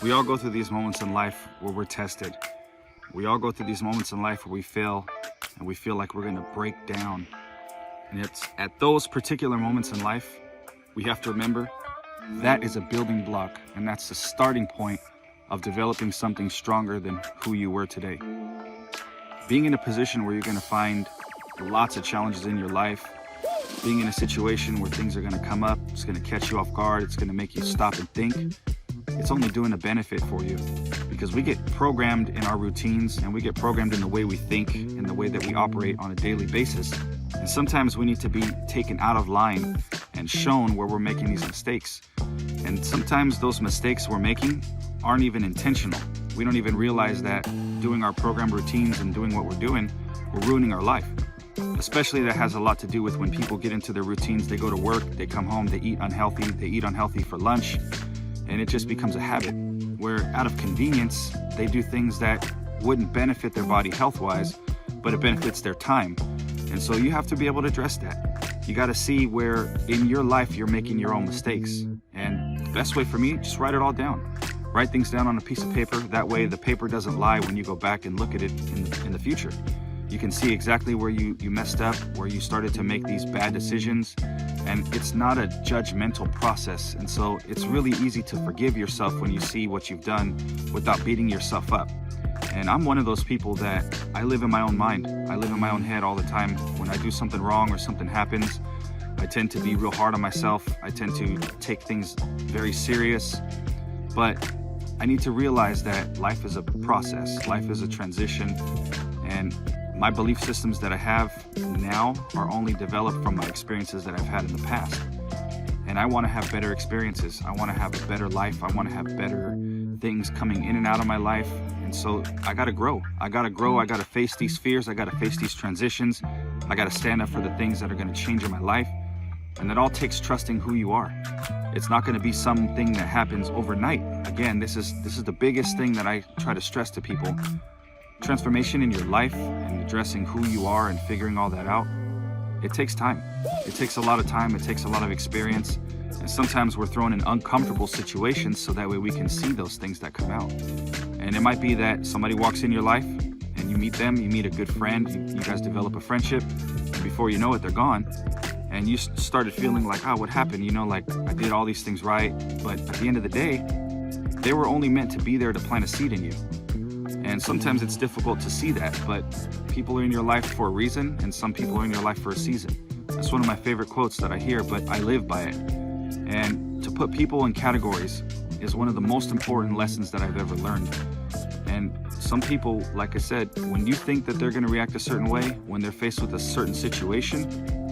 We all go through these moments in life where we're tested. We all go through these moments in life where we fail and we feel like we're gonna break down. And it's at those particular moments in life, we have to remember that is a building block, and that's the starting point of developing something stronger than who you were today. Being in a position where you're gonna find lots of challenges in your life, being in a situation where things are gonna come up, it's gonna catch you off guard, it's gonna make you stop and think, it's only doing a benefit for you, because we get programmed in our routines and we get programmed in the way we think and the way that we operate on a daily basis. And sometimes we need to be taken out of line and shown where we're making these mistakes. And sometimes those mistakes we're making aren't even intentional. We don't even realize that doing our program routines and doing what we're doing, we're ruining our life. Especially that has a lot to do with when people get into their routines, they go to work, they come home, they eat unhealthy for lunch, and it just becomes a habit where out of convenience, they do things that wouldn't benefit their body health-wise, but it benefits their time. And so you have to be able to address that. You got to see where in your life you're making your own mistakes. And the best way for me, just write it all down. Write things down on a piece of paper. That way the paper doesn't lie when you go back and look at it in the future. You can see exactly where you messed up, where you started to make these bad decisions. And it's not a judgmental process. And so it's really easy to forgive yourself when you see what you've done without beating yourself up. And I'm one of those people that I live in my own mind. I live in my own head all the time. When I do something wrong or something happens, I tend to be real hard on myself. I tend to take things very serious. But I need to realize that life is a process. Life is a transition. And my belief systems that I have now are only developed from my experiences that I've had in the past. And I want to have better experiences. I want to have a better life. I want to have better things coming in and out of my life. And so I got to grow. I got to face these fears. I got to face these transitions. I got to stand up for the things that are going to change in my life. And that all takes trusting who you are. It's not going to be something that happens overnight. Again, this is the biggest thing that I try to stress to people. Transformation in your life and addressing who you are and figuring all that out, it takes time. It takes a lot of time. It takes a lot of experience. And sometimes we're thrown in uncomfortable situations so that way we can see those things that come out. And it might be that somebody walks in your life and you meet them, you meet a good friend, you guys develop a friendship, and before you know it, they're gone. And you started feeling like, oh, what happened? You know, like I did all these things right. But at the end of the day, they were only meant to be there to plant a seed in you. And sometimes it's difficult to see that, but people are in your life for a reason, and some people are in your life for a season. That's one of my favorite quotes that I hear, but I live by it. And to put people in categories is one of the most important lessons that I've ever learned. And some people, like I said, when you think that they're going to react a certain way, when they're faced with a certain situation,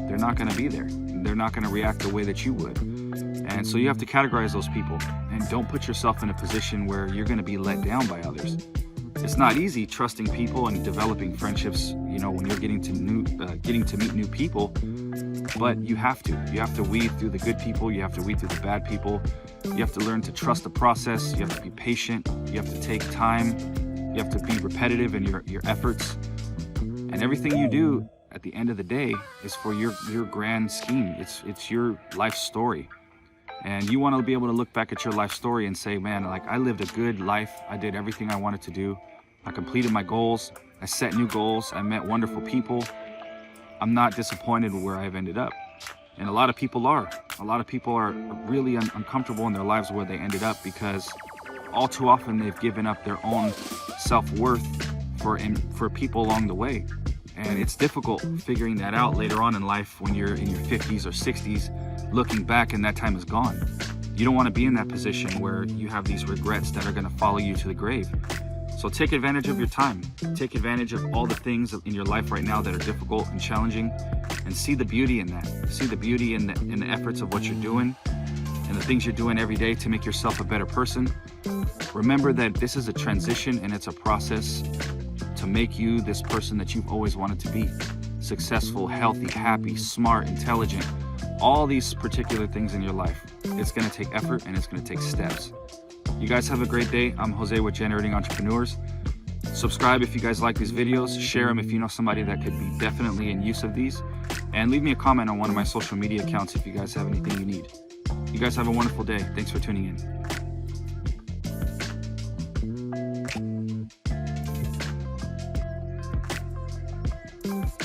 they're not going to be there. They're not going to react the way that you would. And so you have to categorize those people, and don't put yourself in a position where you're going to be let down by others. It's not easy trusting people and developing friendships, you know, when you're getting to meet new people, but you have to weed through the good people. You have to weed through the bad people. You have to learn to trust the process. You have to be patient. You have to take time. You have to be repetitive in your efforts. And everything you do at the end of the day is for your grand scheme. It's your life story. And you want to be able to look back at your life story and say, man, like I lived a good life. I did everything I wanted to do. I completed my goals. I set new goals. I met wonderful people. I'm not disappointed with where I've ended up. And a lot of people are. A lot of people are really uncomfortable in their lives where they ended up, because all too often they've given up their own self-worth for people along the way. And it's difficult figuring that out later on in life when you're in your 50s or 60s, looking back and that time is gone. You don't want to be in that position where you have these regrets that are going to follow you to the grave. So take advantage of your time. Take advantage of all the things in your life right now that are difficult and challenging, and see the beauty in that. See the beauty in the efforts of what you're doing and the things you're doing every day to make yourself a better person. Remember that this is a transition and it's a process to make you this person that you've always wanted to be. Successful, healthy, happy, smart, intelligent, all these particular things in your life. It's going to take effort and it's going to take steps. You guys have a great day. I'm Jose with Generating Entrepreneurs. Subscribe if you guys like these videos. Share them if you know somebody that could be definitely in use of these. And leave me a comment on one of my social media accounts if you guys have anything you need. You guys have a wonderful day. Thanks for tuning in. Peace.